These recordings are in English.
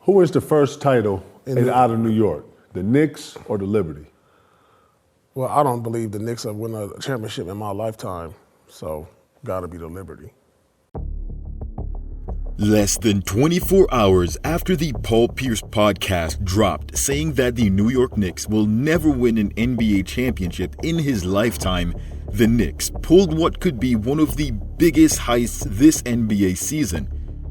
Who is the first title out of New York? The Knicks or the Liberty? Well, I don't believe the Knicks have won a championship in my lifetime, so gotta be the Liberty. Less than 24 hours after the Paul Pierce podcast dropped saying that the New York Knicks will never win an NBA championship in his lifetime, the Knicks pulled what could be one of the biggest heists this NBA season.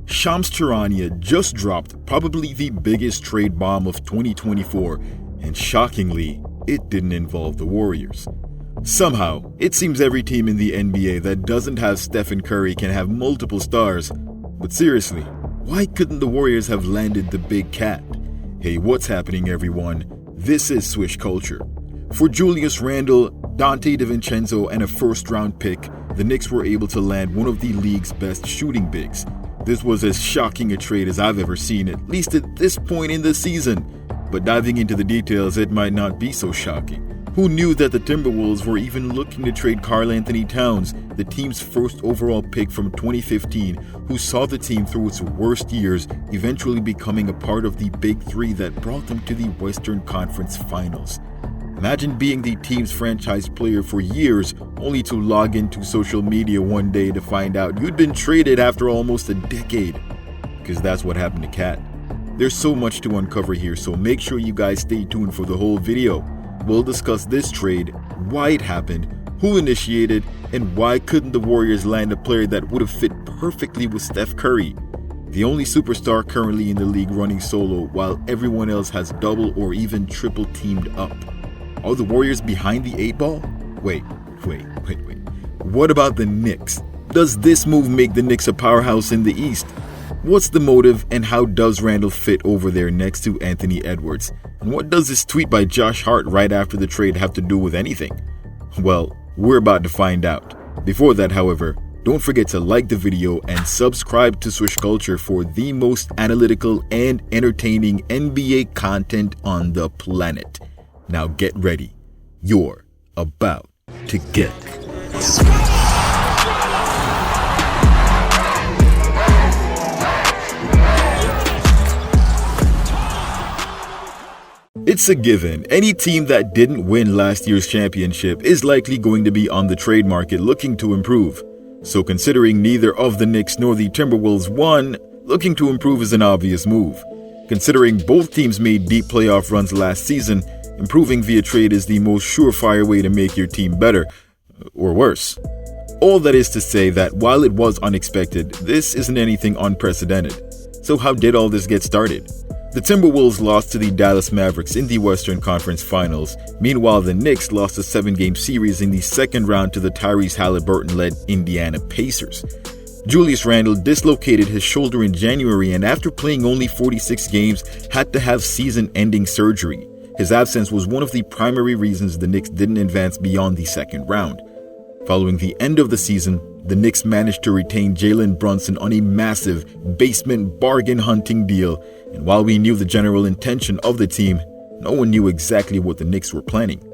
Shams Charania just dropped probably the biggest trade bomb of 2024, and shockingly, it didn't involve the Warriors. Somehow, it seems every team in the NBA that doesn't have Stephen Curry can have multiple stars. But seriously, why couldn't the Warriors have landed the big cat? Hey, what's happening, everyone? This is Swish Culture. For Julius Randle, Dante DiVincenzo, and a first-round pick, the Knicks were able to land one of the league's best shooting bigs. This was as shocking a trade as I've ever seen, at least at this point in the season. But diving into the details, it might not be so shocking. Who knew that the Timberwolves were even looking to trade Karl-Anthony Towns, the team's first overall pick from 2015, who saw the team through its worst years, eventually becoming a part of the Big Three that brought them to the Western Conference Finals. Imagine being the team's franchise player for years, only to log into social media one day to find out you'd been traded after almost a decade. Because that's what happened to Cat. There's so much to uncover here, so make sure you guys stay tuned for the whole video. We'll discuss this trade, why it happened, who initiated, and why couldn't the Warriors land a player that would have fit perfectly with Steph Curry, the only superstar currently in the league running solo while everyone else has double or even triple teamed up. Are the Warriors behind the 8 ball? Wait. What about the Knicks? Does this move make the Knicks a powerhouse in the East? What's the motive, and how does Randle fit over there next to Anthony Edwards? And what does this tweet by Josh Hart right after the trade have to do with anything? Well, we're about to find out. Before that, however, don't forget to like the video and subscribe to Swish Culture for the most analytical and entertaining NBA content on the planet. Now get ready. You're about to get It's a given. Any team that didn't win last year's championship is likely going to be on the trade market looking to improve. So considering neither of the Knicks nor the Timberwolves won, looking to improve is an obvious move. Considering both teams made deep playoff runs last season, improving via trade is the most surefire way to make your team better, or worse. All that is to say that while it was unexpected, this isn't anything unprecedented. So how did all this get started? The Timberwolves lost to the Dallas Mavericks in the Western Conference Finals. Meanwhile, the Knicks lost a 7-game series in the second round to the Tyrese Halliburton-led Indiana Pacers. Julius Randle dislocated his shoulder in January and after playing only 46 games, had to have season-ending surgery. His absence was one of the primary reasons the Knicks didn't advance beyond the second round. Following the end of the season, the Knicks managed to retain Jalen Brunson on a massive basement bargain hunting deal, and while we knew the general intention of the team, no one knew exactly what the Knicks were planning.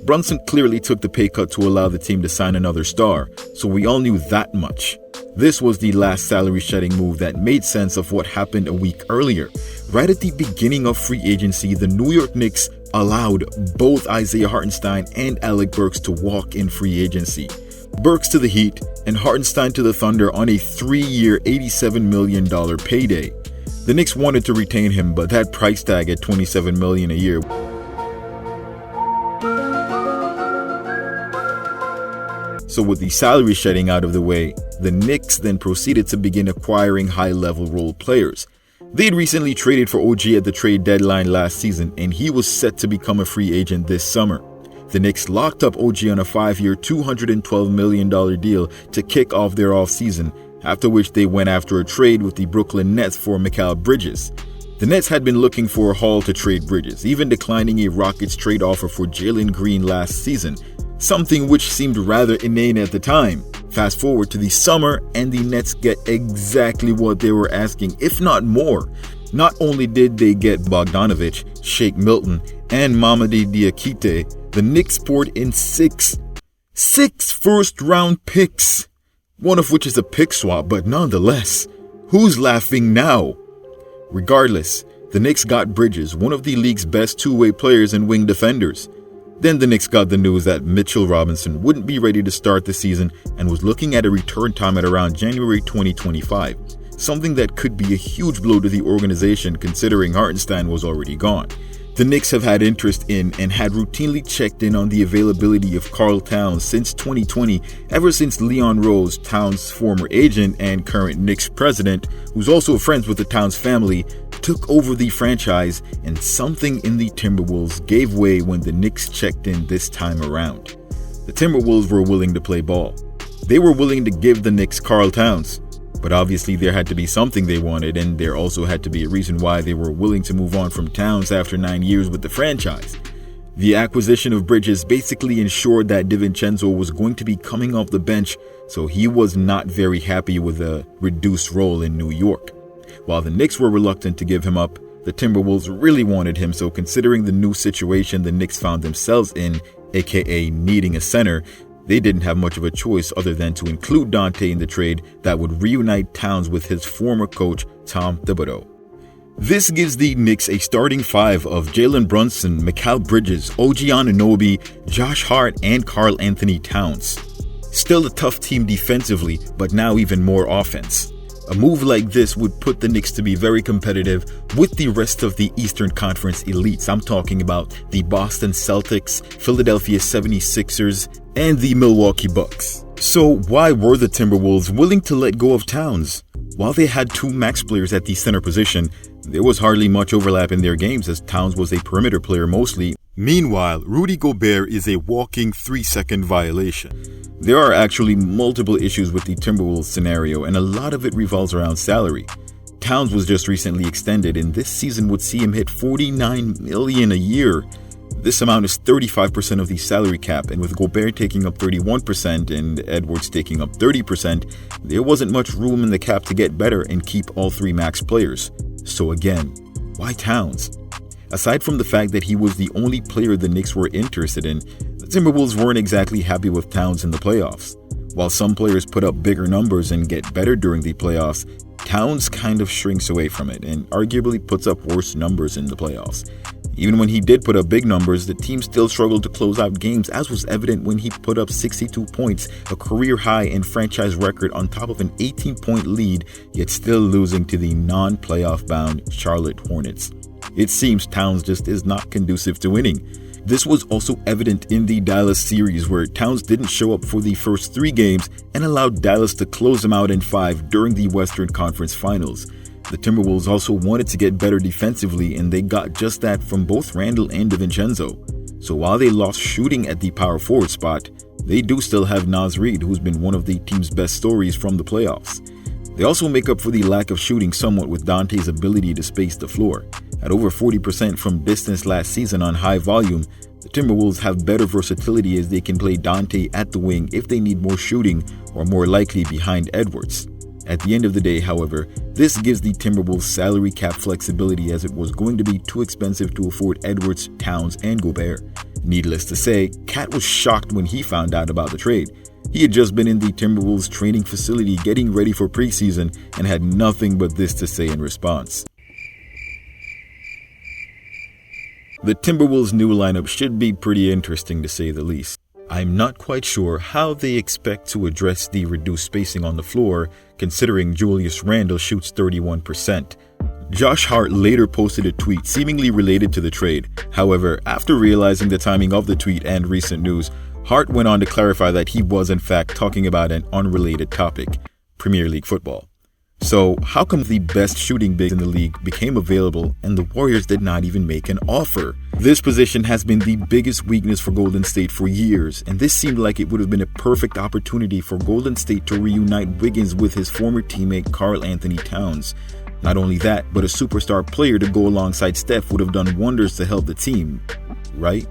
Brunson clearly took the pay cut to allow the team to sign another star, so we all knew that much. This was the last salary-shedding move that made sense of what happened a week earlier. Right at the beginning of free agency, the New York Knicks allowed both Isaiah Hartenstein and Alec Burks to walk in free agency. Burks to the Heat and Hartenstein to the Thunder on a 3-year, $87 million payday. The Knicks wanted to retain him, but that price tag at $27 million a year. So with the salary shedding out of the way, the Knicks then proceeded to begin acquiring high-level role players. They had recently traded for OG at the trade deadline last season, and he was set to become a free agent this summer. The Knicks locked up OG on a 5-year, $212 million deal to kick off their offseason, after which they went after a trade with the Brooklyn Nets for Mikal Bridges. The Nets had been looking for a haul to trade Bridges, even declining a Rockets trade offer for Jalen Green last season, something which seemed rather inane at the time. Fast forward to the summer, and the Nets get exactly what they were asking, if not more. Not only did they get Bogdanovich, Shake Milton, and Mamadi Diakite, the Knicks poured in six first-round picks, one of which is a pick swap, but nonetheless, who's laughing now? Regardless, the Knicks got Bridges, one of the league's best two-way players and wing defenders. Then the Knicks got the news that Mitchell Robinson wouldn't be ready to start the season and was looking at a return time at around January 2025, something that could be a huge blow to the organization considering Hartenstein was already gone. The Knicks have had interest in and had routinely checked in on the availability of Karl Towns since 2020, ever since Leon Rose, Towns' former agent and current Knicks president, who's also friends with the Towns family, took over the franchise, and something in the Timberwolves gave way when the Knicks checked in this time around. The Timberwolves were willing to play ball. They were willing to give the Knicks Karl Towns. But obviously there had to be something they wanted, and there also had to be a reason why they were willing to move on from Towns after 9 years with the franchise. The acquisition of Bridges basically ensured that DiVincenzo was going to be coming off the bench, so he was not very happy with a reduced role in New York. While the Knicks were reluctant to give him up, the Timberwolves really wanted him, so considering the new situation the Knicks found themselves in, aka needing a center, they didn't have much of a choice other than to include Dante in the trade that would reunite Towns with his former coach, Tom Thibodeau. This gives the Knicks a starting five of Jalen Brunson, Mikal Bridges, OG Anunoby, Josh Hart, and Karl-Anthony Towns. Still a tough team defensively, but now even more offense. A move like this would put the Knicks to be very competitive with the rest of the Eastern Conference elites. I'm talking about the Boston Celtics, Philadelphia 76ers, and the Milwaukee Bucks. So why were the Timberwolves willing to let go of Towns? While they had two max players at the center position, there was hardly much overlap in their games as Towns was a perimeter player mostly. Meanwhile, Rudy Gobert is a walking 3-second violation. There are actually multiple issues with the Timberwolves scenario, and a lot of it revolves around salary. Towns was just recently extended, and this season would see him hit $49 million a year. This amount is 35% of the salary cap, and with Gobert taking up 31% and Edwards taking up 30%, there wasn't much room in the cap to get better and keep all three max players. So again, why Towns? Aside from the fact that he was the only player the Knicks were interested in, the Timberwolves weren't exactly happy with Towns in the playoffs. While some players put up bigger numbers and get better during the playoffs, Towns kind of shrinks away from it and arguably puts up worse numbers in the playoffs. Even when he did put up big numbers, the team still struggled to close out games, as was evident when he put up 62 points, a career high and franchise record on top of an 18-point lead, yet still losing to the non-playoff bound Charlotte Hornets. It seems Towns just is not conducive to winning. This was also evident in the Dallas series, where Towns didn't show up for the first 3 games and allowed Dallas to close them out in 5 during the Western Conference Finals. The Timberwolves also wanted to get better defensively, and they got just that from both Randle and DiVincenzo. So while they lost shooting at the power forward spot, they do still have Naz Reid, who's been one of the team's best stories from the playoffs. They also make up for the lack of shooting somewhat with Dante's ability to space the floor. At over 40% from distance last season on high volume, the Timberwolves have better versatility as they can play Dante at the wing if they need more shooting, or more likely behind Edwards. At the end of the day, however, this gives the Timberwolves salary cap flexibility, as it was going to be too expensive to afford Edwards, Towns, and Gobert. Needless to say, Cat was shocked when he found out about the trade. He had just been in the Timberwolves training facility getting ready for preseason and had nothing but this to say in response. The Timberwolves' new lineup should be pretty interesting to say the least. I'm not quite sure how they expect to address the reduced spacing on the floor, considering Julius Randle shoots 31%. Josh Hart later posted a tweet seemingly related to the trade. However, after realizing the timing of the tweet and recent news, Hart went on to clarify that he was in fact talking about an unrelated topic, Premier League football. So how come the best shooting bigs in the league became available and the Warriors did not even make an offer? This position has been the biggest weakness for Golden State for years, and this seemed like it would have been a perfect opportunity for Golden State to reunite Wiggins with his former teammate Karl-Anthony Towns. Not only that, but a superstar player to go alongside Steph would have done wonders to help the team, right?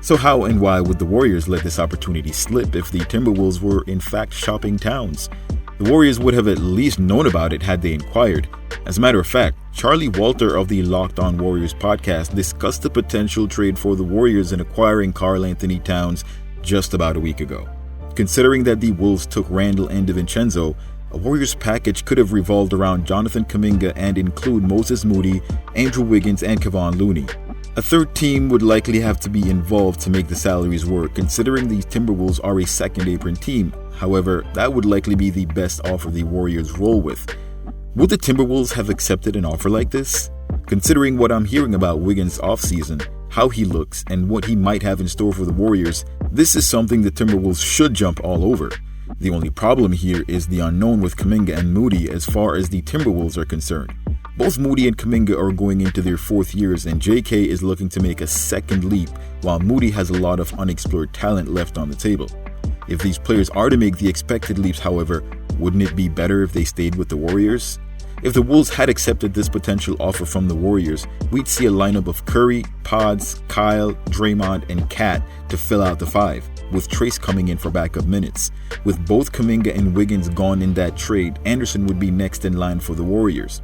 So how and why would the Warriors let this opportunity slip if the Timberwolves were in fact shopping Towns? The Warriors would have at least known about it had they inquired. As a matter of fact, Charlie Walter of the Locked On Warriors podcast discussed the potential trade for the Warriors in acquiring Karl-Anthony Towns just about a week ago. Considering that the Wolves took Randle and DiVincenzo, A Warriors package could have revolved around Jonathan Kuminga and include Moses Moody, Andrew Wiggins, and Kevon Looney. A third team would likely have to be involved to make the salaries work, considering the Timberwolves are a second apron team. However, that would likely be the best offer the Warriors roll with. Would the Timberwolves have accepted an offer like this? Considering what I'm hearing about Wiggins' offseason, how he looks, and what he might have in store for the Warriors, this is something the Timberwolves should jump all over. The only problem here is the unknown with Kuminga and Moody as far as the Timberwolves are concerned. Both Moody and Kuminga are going into their fourth years, and JK is looking to make a second leap, while Moody has a lot of unexplored talent left on the table. If these players are to make the expected leaps, however, wouldn't it be better if they stayed with the Warriors? If the Wolves had accepted this potential offer from the Warriors, we'd see a lineup of Curry, Pods, Kyle, Draymond, and Cat to fill out the five, with Trace coming in for backup minutes. With both Kuminga and Wiggins gone in that trade, Anderson would be next in line for the Warriors.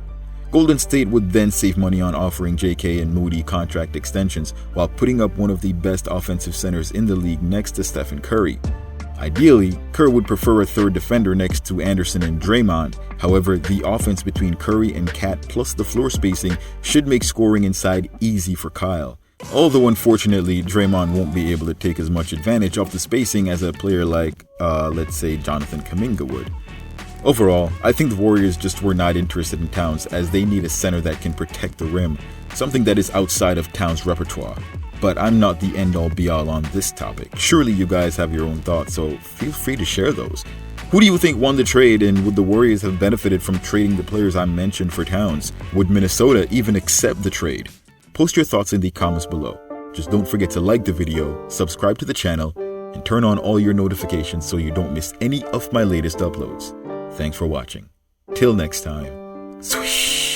Golden State would then save money on offering JK and Moody contract extensions while putting up one of the best offensive centers in the league next to Stephen Curry. Ideally, Kerr would prefer a third defender next to Anderson and Draymond. However, the offense between Curry and Cat plus the floor spacing should make scoring inside easy for Kyle. Although unfortunately, Draymond won't be able to take as much advantage of the spacing as a player like, let's say, Jonathan Kuminga would. Overall, I think the Warriors just were not interested in Towns as they need a center that can protect the rim, something that is outside of Towns' repertoire. But I'm not the end-all be-all on this topic. Surely you guys have your own thoughts, so feel free to share those. Who do you think won the trade, and would the Warriors have benefited from trading the players I mentioned for Towns? Would Minnesota even accept the trade? Post your thoughts in the comments below. Just don't forget to like the video, subscribe to the channel, and turn on all your notifications so you don't miss any of my latest uploads. Thanks for watching. Till next time. Swish!